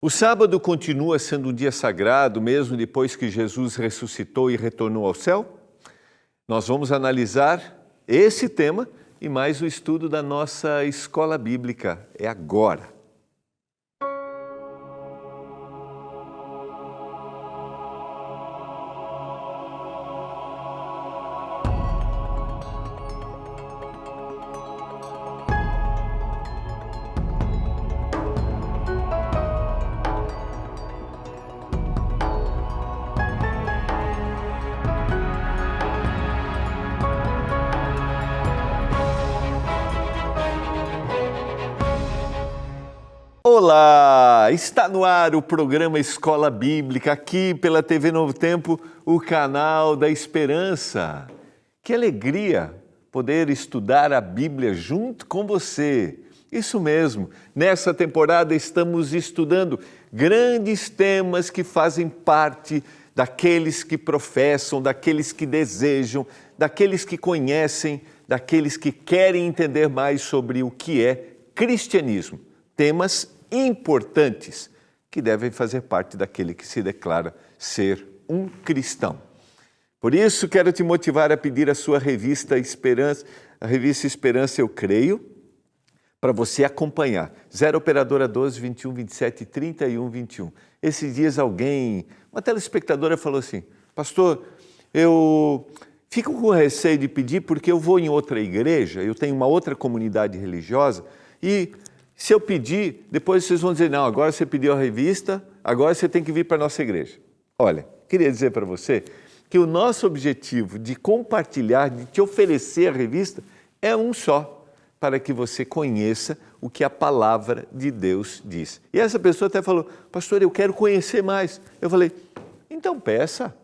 O sábado continua sendo um dia sagrado, mesmo depois que Jesus ressuscitou e retornou ao céu? Nós vamos analisar esse tema e mais o estudo da nossa escola bíblica. É agora. Olá! Está no ar o programa Escola Bíblica, aqui pela TV Novo Tempo, o canal da Esperança. Que alegria poder estudar a Bíblia junto com você. Isso mesmo, nessa temporada estamos estudando grandes temas que fazem parte daqueles que professam, daqueles que desejam, daqueles que conhecem, daqueles que querem entender mais sobre o que é cristianismo. Temas importantes que devem fazer parte daquele que se declara ser um cristão. Por isso, quero te motivar a pedir a sua revista Esperança, a revista Esperança Eu Creio, para você acompanhar. 0 Operadora 12 21 27 31 21. Esses dias uma telespectadora falou assim: pastor, eu fico com receio de pedir porque eu vou em outra igreja, eu tenho uma outra comunidade religiosa e se eu pedir, depois vocês vão dizer, não, agora você pediu a revista, agora você tem que vir para a nossa igreja. Olha, queria dizer para você que o nosso objetivo de compartilhar, de te oferecer a revista, é um só, para que você conheça o que a palavra de Deus diz. E essa pessoa até falou, pastor, eu quero conhecer mais. Eu falei, então peça.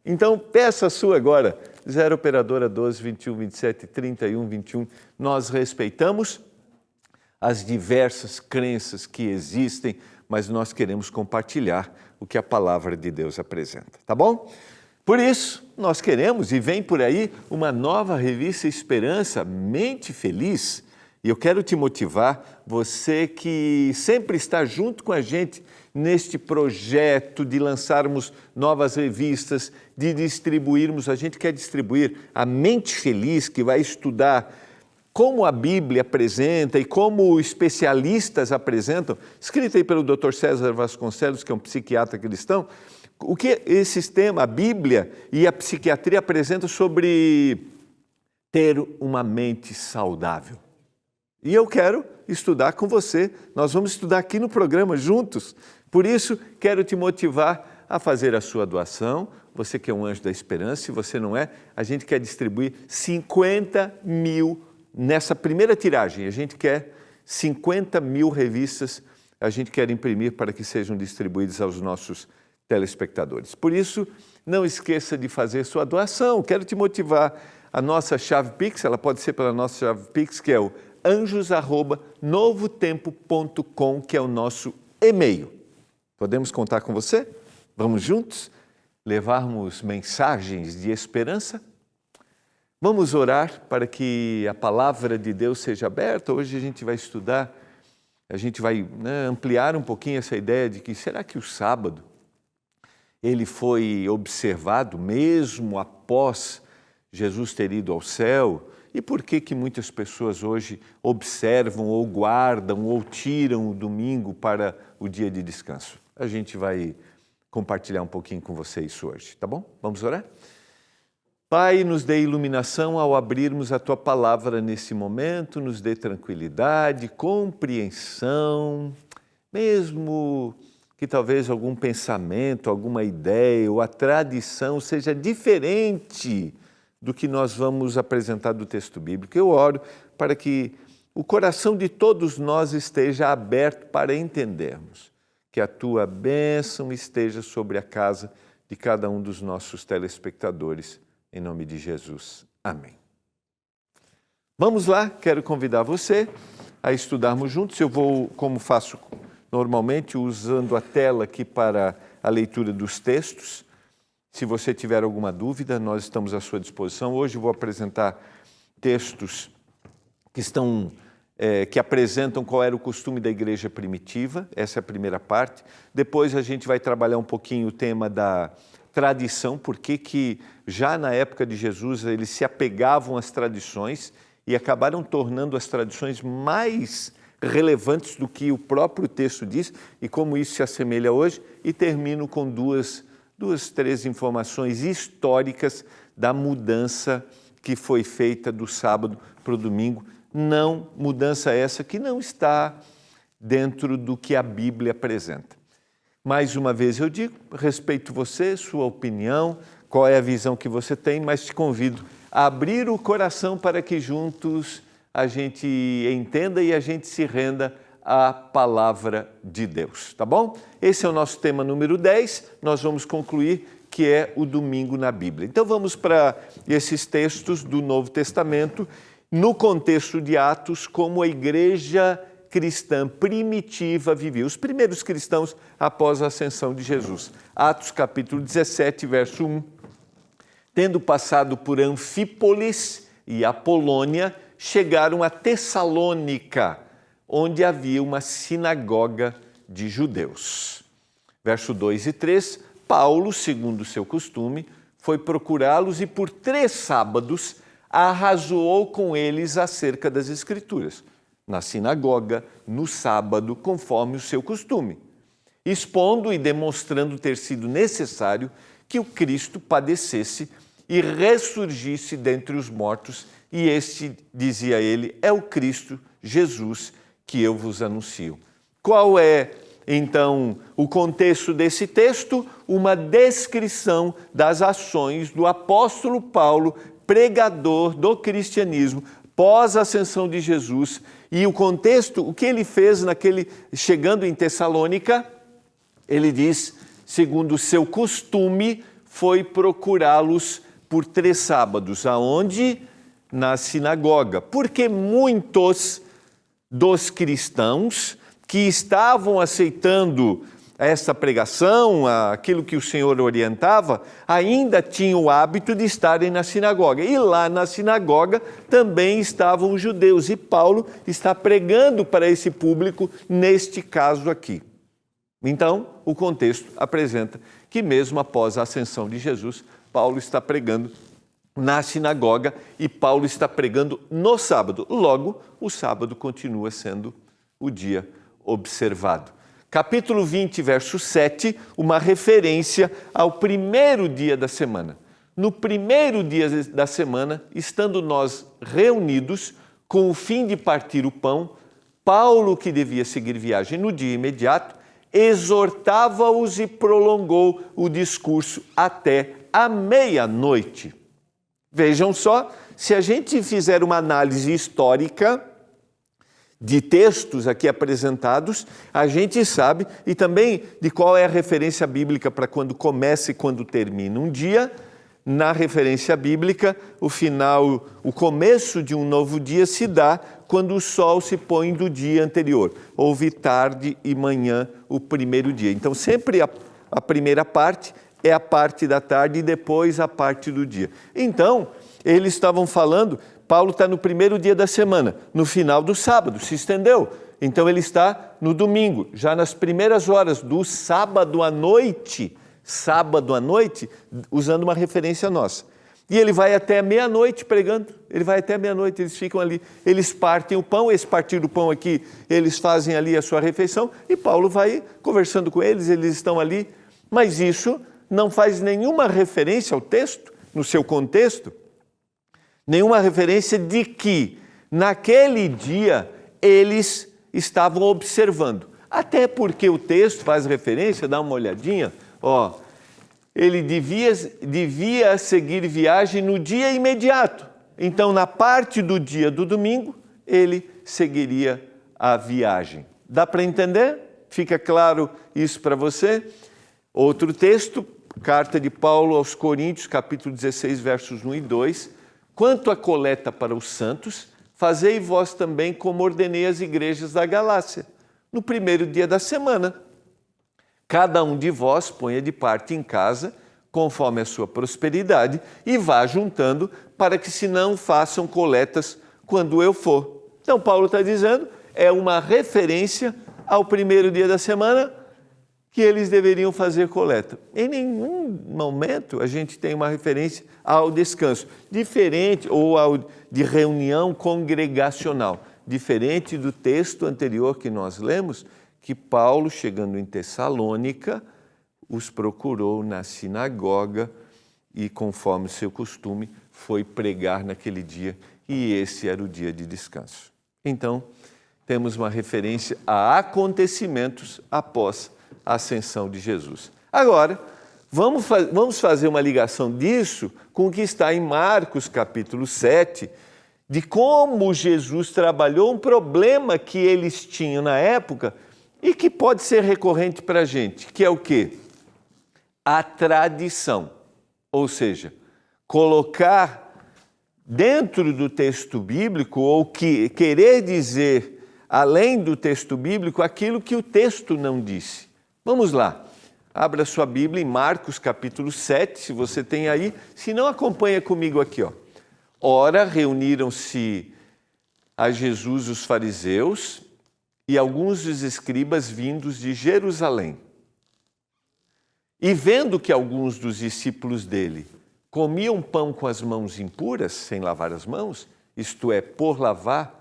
Então peça a sua agora, 0 Operadora 12 21 27 31 21. Nós respeitamos as diversas crenças que existem, mas nós queremos compartilhar o que a palavra de Deus apresenta, tá bom? Por isso, nós queremos, e vem por aí, uma nova revista Esperança, Mente Feliz, e eu quero te motivar, você que sempre está junto com a gente neste projeto de lançarmos novas revistas, de distribuirmos, a gente quer distribuir a Mente Feliz, que vai estudar como a Bíblia apresenta e como especialistas apresentam, escrita aí pelo Dr. César Vasconcelos, que é um psiquiatra cristão, o que esse tema, a Bíblia e a psiquiatria apresentam sobre ter uma mente saudável. E eu quero estudar com você, nós vamos estudar aqui no programa juntos, por isso quero te motivar a fazer a sua doação. Você que é um anjo da esperança, se você não é, a gente quer distribuir 50 mil. Nessa primeira tiragem, a gente quer 50 mil revistas, a gente quer imprimir para que sejam distribuídas aos nossos telespectadores. Por isso, não esqueça de fazer sua doação. Quero te motivar. A nossa chave Pix, ela pode ser pela nossa chave Pix, que é o anjos@novotempo.com, que é o nosso e-mail. Podemos contar com você? Vamos juntos levarmos mensagens de esperança? Vamos orar para que a palavra de Deus seja aberta. Hoje a gente vai estudar, a gente vai ampliar um pouquinho essa ideia de que será que o sábado ele foi observado mesmo após Jesus ter ido ao céu? E por que muitas pessoas hoje observam ou guardam ou tiram o domingo para o dia de descanso? A gente vai compartilhar um pouquinho com você isso hoje, tá bom? Vamos orar? Pai, nos dê iluminação ao abrirmos a Tua palavra nesse momento, nos dê tranquilidade, compreensão, mesmo que talvez algum pensamento, alguma ideia ou a tradição seja diferente do que nós vamos apresentar do texto bíblico. Eu oro para que o coração de todos nós esteja aberto para entendermos, que a Tua bênção esteja sobre a casa de cada um dos nossos telespectadores. Em nome de Jesus. Amém. Vamos lá, quero convidar você a estudarmos juntos. Eu vou, como faço normalmente, usando a tela aqui para a leitura dos textos. Se você tiver alguma dúvida, nós estamos à sua disposição. Hoje eu vou apresentar textos que estão que apresentam qual era o costume da igreja primitiva, essa é a primeira parte. Depois a gente vai trabalhar um pouquinho o tema da tradição, porque que já na época de Jesus eles se apegavam às tradições e acabaram tornando as tradições mais relevantes do que o próprio texto diz e como isso se assemelha hoje. E termino com três informações históricas da mudança que foi feita do sábado para o domingo. Não, mudança essa que não está dentro do que a Bíblia apresenta. Mais uma vez eu digo, respeito você, sua opinião, qual é a visão que você tem, mas te convido a abrir o coração para que juntos a gente entenda e a gente se renda à palavra de Deus, tá bom? Esse é o nosso tema número 10, nós vamos concluir, que é o domingo na Bíblia. Então vamos para esses textos do Novo Testamento, no contexto de Atos, como a igreja cristã primitiva vivia, os primeiros cristãos após a ascensão de Jesus. Atos capítulo 17, verso 1. Tendo passado por Anfípolis e Apolônia, chegaram a Tessalônica, onde havia uma sinagoga de judeus. Verso 2 e 3, Paulo, segundo o seu costume, foi procurá-los e por 3 sábados arrazoou com eles acerca das Escrituras, na sinagoga, no sábado, conforme o seu costume, expondo e demonstrando ter sido necessário que o Cristo padecesse e ressurgisse dentre os mortos, e este, dizia ele, é o Cristo Jesus que eu vos anuncio. Qual é, então, o contexto desse texto? Uma descrição das ações do apóstolo Paulo, pregador do cristianismo, pós-ascensão de Jesus. E o contexto, o que ele fez chegando em Tessalônica, ele diz, segundo o seu costume, foi procurá-los por 3 sábados. Aonde? Na sinagoga. Porque muitos dos cristãos que estavam aceitando essa pregação, aquilo que o Senhor orientava, ainda tinham o hábito de estarem na sinagoga. E lá na sinagoga também estavam os judeus. E Paulo está pregando para esse público neste caso aqui. Então, o contexto apresenta que mesmo após a ascensão de Jesus, Paulo está pregando na sinagoga e Paulo está pregando no sábado. Logo, o sábado continua sendo o dia observado. Capítulo 20, verso 7, uma referência ao primeiro dia da semana. No primeiro dia da semana, estando nós reunidos com o fim de partir o pão, Paulo, que devia seguir viagem no dia imediato, exortava-os e prolongou o discurso até a meia-noite. Vejam só, se a gente fizer uma análise histórica de textos aqui apresentados, a gente sabe, e também de qual é a referência bíblica para quando começa e quando termina um dia. Na referência bíblica, o começo de um novo dia se dá quando o sol se põe do dia anterior. Houve tarde e manhã o primeiro dia. Então, sempre a primeira parte é a parte da tarde e depois a parte do dia. Então, eles estavam falando, Paulo está no primeiro dia da semana, no final do sábado, se estendeu. Então ele está no domingo, já nas primeiras horas do sábado à noite, usando uma referência nossa. E ele vai até meia-noite pregando, eles ficam ali, eles partem o pão, esse partir do pão aqui, eles fazem ali a sua refeição, e Paulo vai conversando com eles estão ali, mas isso não faz nenhuma referência ao texto, no seu contexto, nenhuma referência de que naquele dia eles estavam observando. Até porque o texto faz referência, dá uma olhadinha, ele devia seguir viagem no dia imediato. Então, na parte do dia do domingo, ele seguiria a viagem. Dá para entender? Fica claro isso para você? Outro texto, carta de Paulo aos Coríntios, capítulo 16, versos 1 e 2. Quanto à coleta para os santos, fazei vós também como ordenei as igrejas da Galácia, no primeiro dia da semana. Cada um de vós ponha de parte em casa, conforme a sua prosperidade, e vá juntando, para que se não façam coletas quando eu for. Então, Paulo está dizendo, é uma referência ao primeiro dia da semana que eles deveriam fazer coleta. Em nenhum momento a gente tem uma referência ao descanso, diferente, ou de reunião congregacional, diferente do texto anterior que nós lemos, que Paulo, chegando em Tessalônica, os procurou na sinagoga e, conforme o seu costume, foi pregar naquele dia, e esse era o dia de descanso. Então, temos uma referência a acontecimentos após a ascensão de Jesus. Agora, vamos fazer uma ligação disso com o que está em Marcos capítulo 7, de como Jesus trabalhou um problema que eles tinham na época e que pode ser recorrente para a gente, que é o quê? A tradição, ou seja, colocar dentro do texto bíblico ou querer dizer, além do texto bíblico, aquilo que o texto não disse. Vamos lá, abra sua Bíblia em Marcos capítulo 7, se você tem aí, se não, acompanha comigo aqui. Ora, reuniram-se a Jesus os fariseus e alguns dos escribas vindos de Jerusalém. E vendo que alguns dos discípulos dele comiam pão com as mãos impuras, sem lavar as mãos, isto é, por lavar,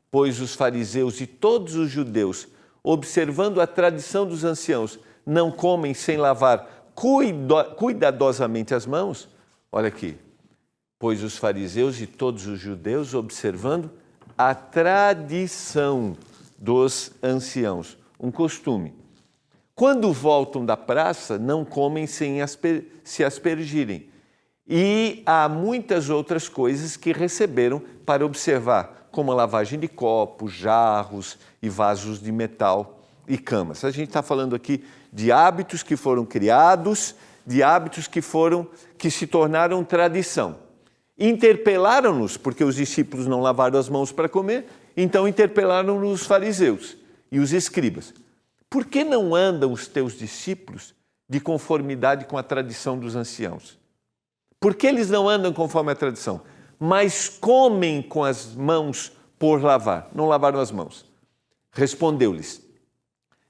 pois os fariseus e todos os judeus, observando a tradição dos anciãos, não comem sem lavar cuidadosamente as mãos. Olha aqui, pois os fariseus e todos os judeus, observando a tradição dos anciãos, um costume. Quando voltam da praça, não comem sem se aspergirem. E há muitas outras coisas que receberam para observar, como a lavagem de copos, jarros e vasos de metal e camas. A gente está falando aqui de hábitos que foram criados, de hábitos que se tornaram tradição. Interpelaram-nos, porque os discípulos não lavaram as mãos para comer, então interpelaram-nos os fariseus e os escribas. Por que não andam os teus discípulos de conformidade com a tradição dos anciãos? Por que eles não andam conforme a tradição, mas comem com as mãos por lavar? Não lavaram as mãos. Respondeu-lhes,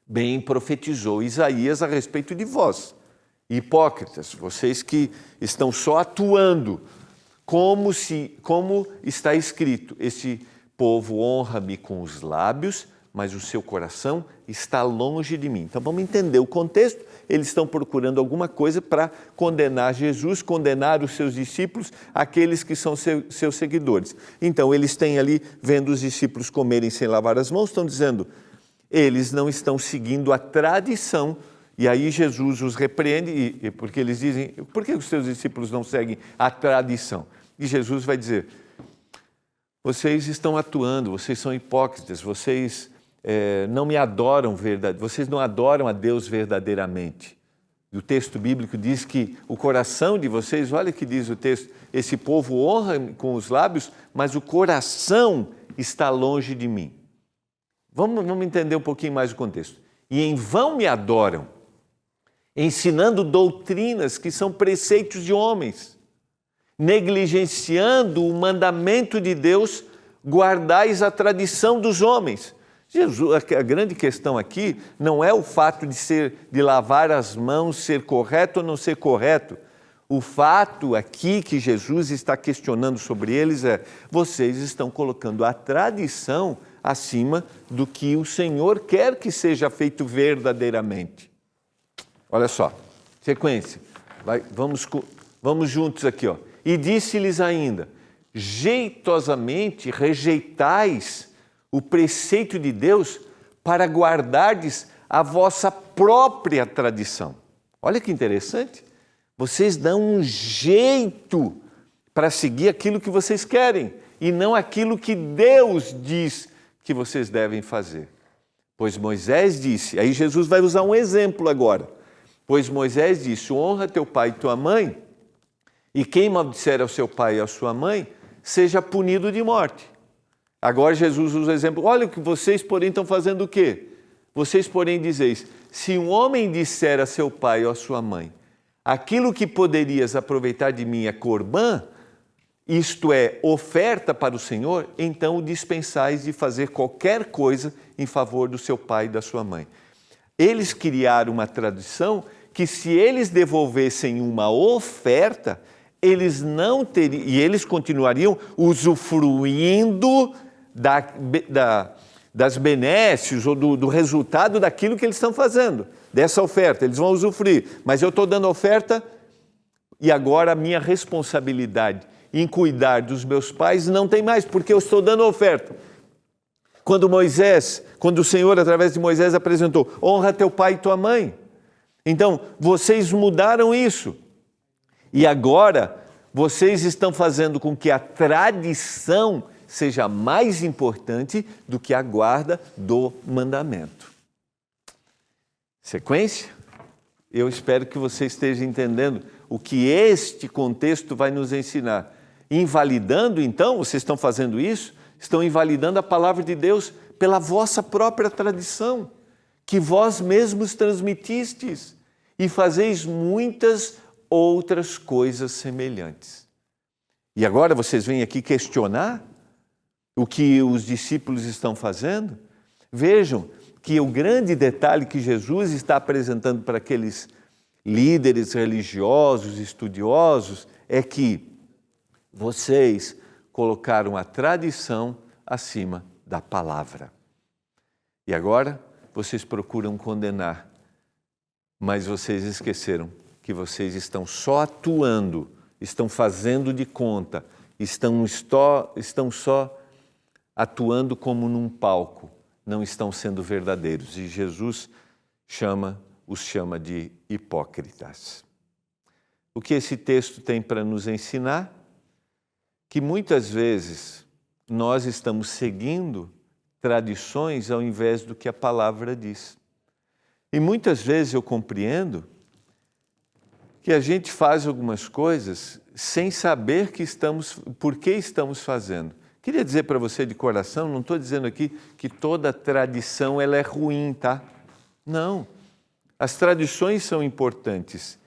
bem profetizou Isaías a respeito de vós, hipócritas, vocês que estão só atuando, como está escrito, este povo honra-me com os lábios, mas o seu coração está longe de mim. Então vamos entender o contexto. Eles estão procurando alguma coisa para condenar Jesus, condenar os seus discípulos, aqueles que são seus seguidores. Então eles têm ali, vendo os discípulos comerem sem lavar as mãos, estão dizendo, eles não estão seguindo a tradição. E aí Jesus os repreende, porque eles dizem, por que os seus discípulos não seguem a tradição? E Jesus vai dizer, vocês estão atuando, vocês são hipócritas, vocês não me adoram vocês não adoram a Deus verdadeiramente. E o texto bíblico diz que o coração de vocês, olha o que diz o texto, esse povo honra com os lábios, mas o coração está longe de mim. Vamos entender um pouquinho mais o contexto. E em vão me adoram, ensinando doutrinas que são preceitos de homens, negligenciando o mandamento de Deus, guardais a tradição dos homens. Jesus, a grande questão aqui não é o fato de lavar as mãos ser correto ou não ser correto. O fato aqui que Jesus está questionando sobre eles é, vocês estão colocando a tradição acima do que o Senhor quer que seja feito verdadeiramente. Olha só, sequência, vamos juntos aqui. E disse-lhes ainda, jeitosamente rejeitais o preceito de Deus para guardardes a vossa própria tradição. Olha que interessante. Vocês dão um jeito para seguir aquilo que vocês querem e não aquilo que Deus diz que vocês devem fazer. Pois Moisés disse, aí Jesus vai usar um exemplo agora. Pois Moisés disse, honra teu pai e tua mãe, e quem maldisser ao seu pai e à sua mãe, seja punido de morte. Agora Jesus usa o exemplo, olha o que vocês, porém, estão fazendo o quê? Vocês, porém, dizeis, se um homem disser a seu pai ou a sua mãe, aquilo que poderias aproveitar de mim é corbã, isto é, oferta para o Senhor, então o dispensais de fazer qualquer coisa em favor do seu pai e da sua mãe. Eles criaram uma tradição que se eles devolvessem uma oferta, eles não teriam, e eles continuariam usufruindo das benesses ou do resultado daquilo que eles estão fazendo, dessa oferta, eles vão usufruir. Mas eu estou dando oferta e agora a minha responsabilidade em cuidar dos meus pais não tem mais, porque eu estou dando oferta. Quando o Senhor, através de Moisés, apresentou, honra teu pai e tua mãe. Então, vocês mudaram isso. E agora, vocês estão fazendo com que a tradição seja mais importante do que a guarda do mandamento. Sequência? Eu espero que você esteja entendendo o que este contexto vai nos ensinar. Invalidando, então, vocês estão fazendo isso? Estão invalidando a palavra de Deus pela vossa própria tradição, que vós mesmos transmitistes, e fazeis muitas outras coisas semelhantes. E agora vocês vêm aqui questionar o que os discípulos estão fazendo? Vejam que o grande detalhe que Jesus está apresentando para aqueles líderes religiosos, estudiosos, é que vocês colocaram a tradição acima da palavra. E agora vocês procuram condenar, mas vocês esqueceram que vocês estão só atuando, estão fazendo de conta, estão só atuando como num palco, não estão sendo verdadeiros. E Jesus os chama de hipócritas. O que esse texto tem para nos ensinar? Que muitas vezes nós estamos seguindo tradições ao invés do que a palavra diz. E muitas vezes eu compreendo que a gente faz algumas coisas sem saber por que estamos fazendo. Queria dizer para você de coração, não estou dizendo aqui que toda tradição ela é ruim, tá? Não. As tradições são importantes,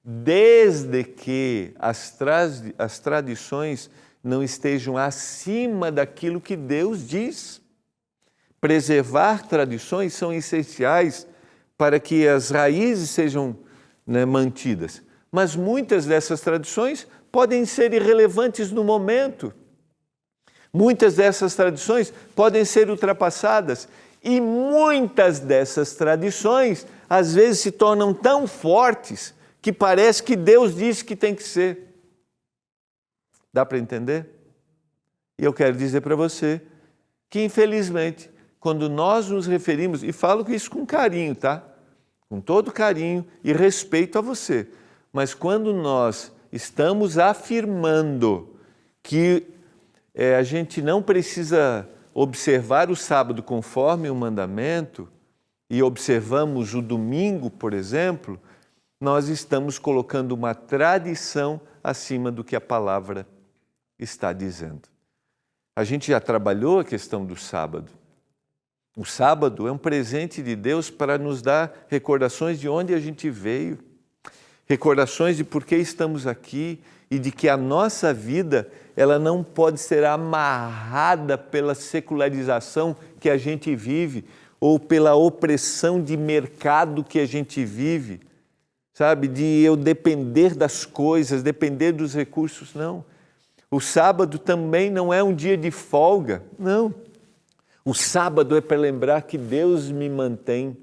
desde que as tradições não estejam acima daquilo que Deus diz. Preservar tradições são essenciais para que as raízes sejam mantidas. Mas muitas dessas tradições podem ser irrelevantes no momento. Muitas dessas tradições podem ser ultrapassadas. E muitas dessas tradições, às vezes, se tornam tão fortes que parece que Deus disse que tem que ser. Dá para entender? E eu quero dizer para você que, infelizmente, quando nós nos referimos, e falo isso com carinho, tá? Com todo carinho e respeito a você, mas quando nós estamos afirmando que a gente não precisa observar o sábado conforme o mandamento e observamos o domingo, por exemplo, nós estamos colocando uma tradição acima do que a palavra está dizendo. A gente já trabalhou a questão do sábado. O sábado é um presente de Deus para nos dar recordações de onde a gente veio, recordações de por que estamos aqui e de que a nossa vida ela não pode ser amarrada pela secularização que a gente vive ou pela opressão de mercado que a gente vive, sabe? De eu depender das coisas, depender dos recursos, não. O sábado também não é um dia de folga, não. O sábado é para lembrar que Deus me mantém,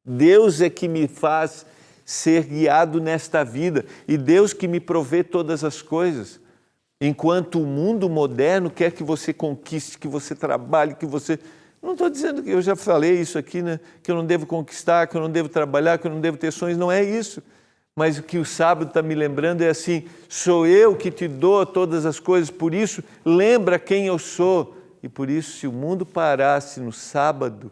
Deus é que me faz ser guiado nesta vida e Deus que me provê todas as coisas. Enquanto o mundo moderno quer que você conquiste, que você trabalhe, que você... Não estou dizendo que eu já falei isso aqui, né? Que eu não devo conquistar, que eu não devo trabalhar, que eu não devo ter sonhos, não é isso. Mas o que o sábado está me lembrando é assim, sou eu que te dou todas as coisas, por isso lembra quem eu sou. E por isso, se o mundo parasse no sábado,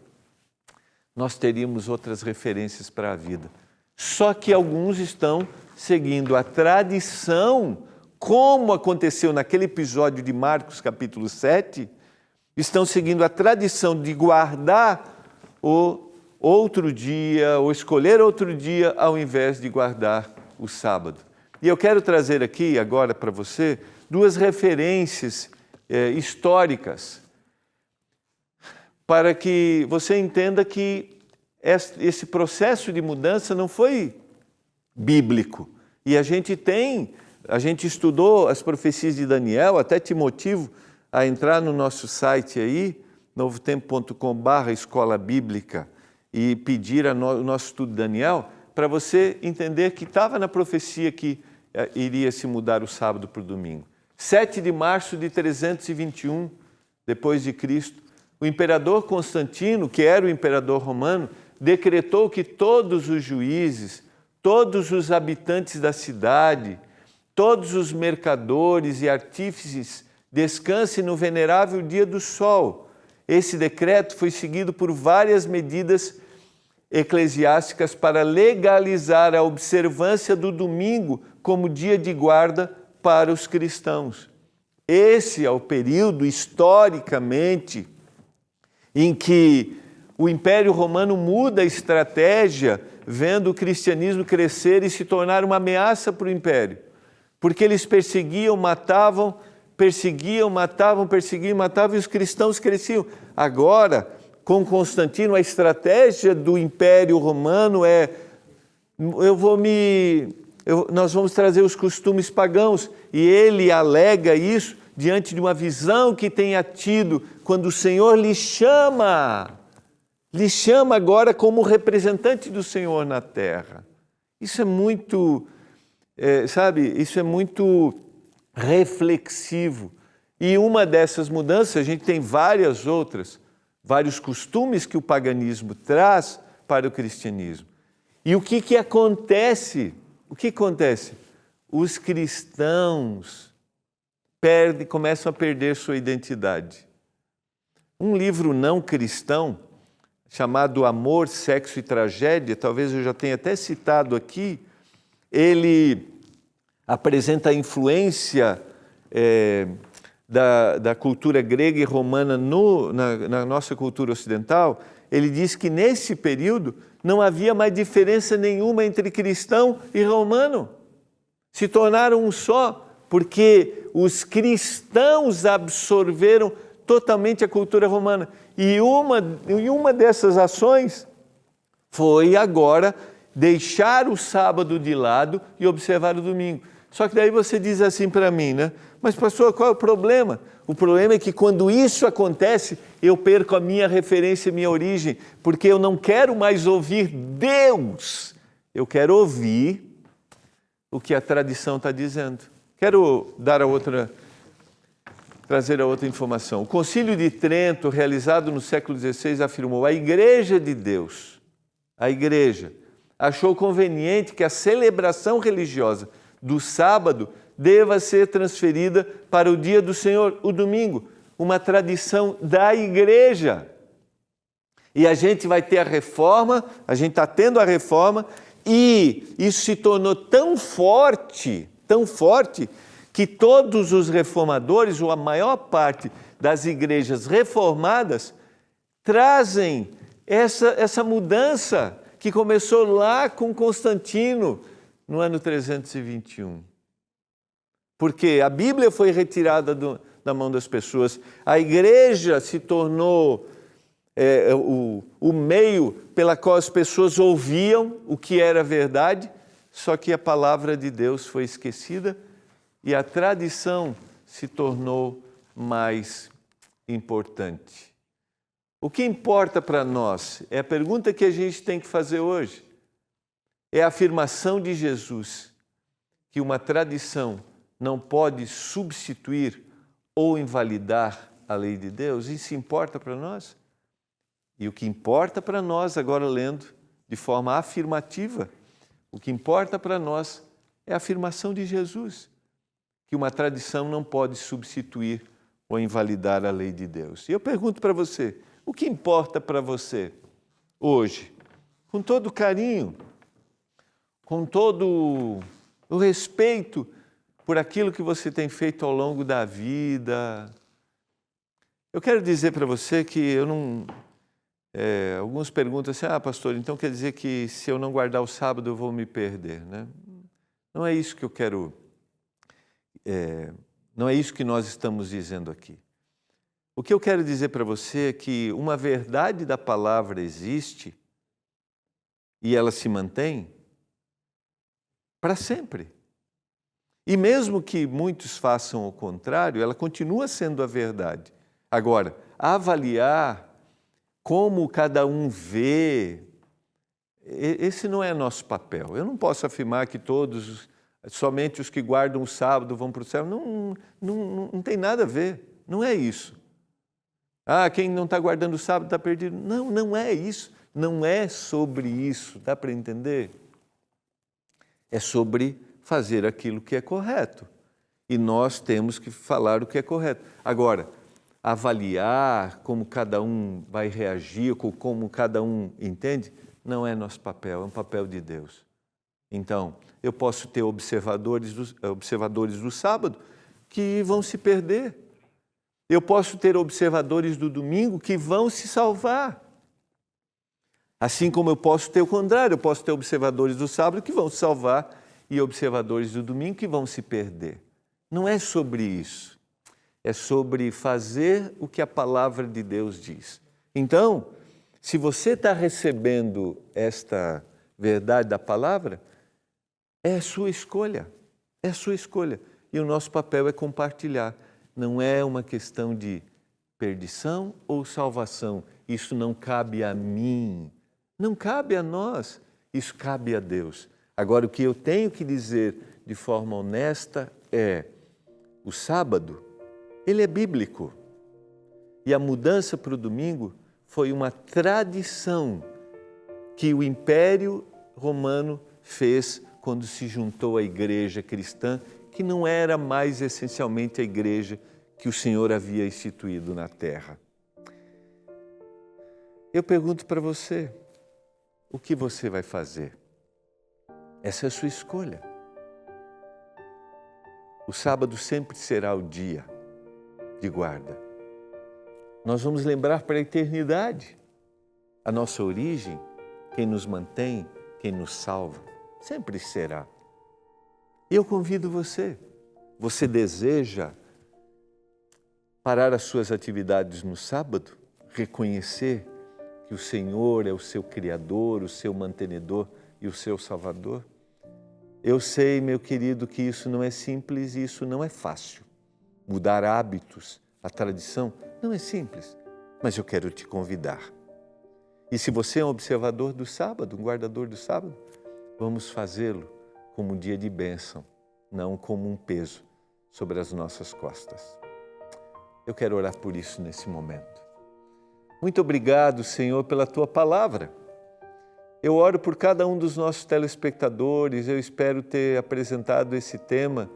nós teríamos outras referências para a vida. Só que alguns estão seguindo a tradição, como aconteceu naquele episódio de Marcos capítulo 7, estão seguindo a tradição de guardar o outro dia, ou escolher outro dia, ao invés de guardar o sábado. E eu quero trazer aqui agora para você duas referências históricas para que você entenda que esse processo de mudança não foi bíblico. E a gente estudou as profecias de Daniel, até te motivo a entrar no nosso site aí, novotempo.com/escola bíblica, e pedir o nosso estudo de Daniel, para você entender que estava na profecia que iria se mudar o sábado para o domingo. 7 de março de 321, depois de Cristo, o imperador Constantino, que era o imperador romano, decretou que todos os juízes, todos os habitantes da cidade, todos os mercadores e artífices descansem no venerável dia do sol. Esse decreto foi seguido por várias medidas eclesiásticas para legalizar a observância do domingo como dia de guarda para os cristãos. Esse é o período, historicamente, em que o Império Romano muda a estratégia, vendo o cristianismo crescer e se tornar uma ameaça para o Império. Porque eles perseguiam, matavam, e os cristãos cresciam. Agora, com Constantino, a estratégia do Império Romano é: nós vamos trazer os costumes pagãos. E ele alega isso diante de uma visão que tenha tido quando o Senhor lhe chama agora como representante do Senhor na terra. Isso é muito, isso é muito reflexivo. E uma dessas mudanças, a gente tem várias outras, vários costumes que o paganismo traz para o cristianismo. E o que acontece? O que acontece? Os cristãos começam a perder sua identidade. Um livro não cristão, chamado Amor, Sexo e Tragédia, talvez eu já tenha até citado aqui, ele apresenta a influência da cultura grega e romana na nossa cultura ocidental. Ele diz que nesse período não havia mais diferença nenhuma entre cristão e romano. Se tornaram um só, porque os cristãos absorveram totalmente a cultura romana. E uma dessas ações foi agora deixar o sábado de lado e observar o domingo. Só que daí você diz assim para mim, né? Mas pastor, qual é o problema? O problema é que quando isso acontece, eu perco a minha referência, a minha origem, porque eu não quero mais ouvir Deus. Eu quero ouvir o que a tradição está dizendo. Quero trazer a outra informação. O Concílio de Trento, realizado no século XVI, afirmou: a Igreja de Deus, a Igreja, achou conveniente que a celebração religiosa do sábado deva ser transferida para o dia do Senhor, o domingo, uma tradição da Igreja. E a gente vai ter a reforma, a gente está tendo a reforma, e isso se tornou tão forte, que todos os reformadores, ou a maior parte das igrejas reformadas, trazem essa mudança que começou lá com Constantino, no ano 321. Porque a Bíblia foi retirada da mão das pessoas, a igreja se tornou o meio pela qual as pessoas ouviam o que era verdade, só que a palavra de Deus foi esquecida e a tradição se tornou mais importante. O que importa para nós é a pergunta que a gente tem que fazer hoje. É a afirmação de Jesus que uma tradição não pode substituir ou invalidar a lei de Deus. Isso importa para nós? E o que importa para nós, agora lendo de forma afirmativa, o que importa para nós é a afirmação de Jesus, que uma tradição não pode substituir ou invalidar a lei de Deus. E eu pergunto para você, o que importa para você hoje? Com todo carinho, com todo o respeito por aquilo que você tem feito ao longo da vida. Eu quero dizer para você que eu não... alguns perguntam assim, pastor, então quer dizer que se eu não guardar o sábado eu vou me perder, né? Não é isso que eu quero... Não é isso que nós estamos dizendo aqui. O que eu quero dizer para você é que uma verdade da palavra existe e ela se mantém para sempre. E mesmo que muitos façam o contrário, ela continua sendo a verdade. Agora, avaliar como cada um vê, esse não é nosso papel. Eu não posso afirmar que somente os que guardam o sábado vão para o céu. Não tem nada a ver, não é isso. Quem não está guardando o sábado está perdido. Não é isso, não é sobre isso, dá para entender? É sobre fazer aquilo que é correto. E nós temos que falar o que é correto. Agora, avaliar como cada um vai reagir, como cada um entende, não é nosso papel, é um papel de Deus. Então, eu posso ter observadores do sábado que vão se perder. Eu posso ter observadores do domingo que vão se salvar. Assim como eu posso ter o contrário, eu posso ter observadores do sábado que vão se salvar e observadores do domingo que vão se perder. Não é sobre isso. É sobre fazer o que a palavra de Deus diz. Então, se você está recebendo esta verdade da palavra, é a sua escolha. É a sua escolha. E o nosso papel é compartilhar. Não é uma questão de perdição ou salvação. Isso não cabe a mim. Não cabe a nós. Isso cabe a Deus. Agora, o que eu tenho que dizer de forma honesta é: o sábado, ele é bíblico. E a mudança para o domingo foi uma tradição que o Império Romano fez quando se juntou à igreja cristã, que não era mais essencialmente a igreja que o Senhor havia instituído na terra. Eu pergunto para você, o que você vai fazer? Essa é a sua escolha. O sábado sempre será o dia de guarda. Nós vamos lembrar para a eternidade a nossa origem, quem nos mantém, quem nos salva. Sempre será. E eu convido você. Você deseja parar as suas atividades no sábado? Reconhecer que o Senhor é o seu Criador, o seu mantenedor e o seu Salvador? Eu sei, meu querido, que isso não é simples e isso não é fácil. Mudar hábitos, a tradição, não é simples, mas eu quero te convidar. E se você é um observador do sábado, um guardador do sábado, vamos fazê-lo como um dia de bênção, não como um peso sobre as nossas costas. Eu quero orar por isso nesse momento. Muito obrigado, Senhor, pela Tua palavra. Eu oro por cada um dos nossos telespectadores, eu espero ter apresentado esse tema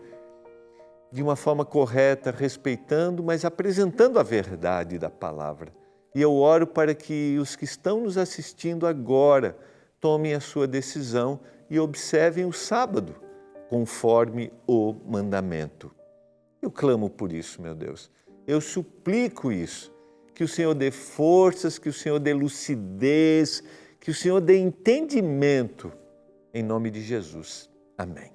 de uma forma correta, respeitando, mas apresentando a verdade da palavra. E eu oro para que os que estão nos assistindo agora tomem a sua decisão e observem o sábado, conforme o mandamento. Eu clamo por isso, meu Deus. Eu suplico isso, que o Senhor dê forças, que o Senhor dê lucidez, que o Senhor dê entendimento, em nome de Jesus. Amém.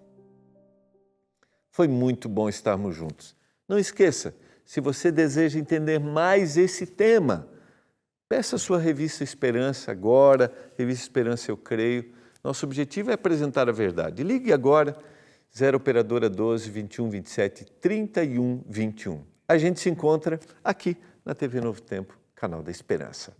Foi muito bom estarmos juntos. Não esqueça, se você deseja entender mais esse tema, peça a sua Revista Esperança agora, Revista Esperança Eu Creio. Nosso objetivo é apresentar a verdade. Ligue agora, 0 Operadora 12 21 27 31 21. A gente se encontra aqui na TV Novo Tempo, canal da Esperança.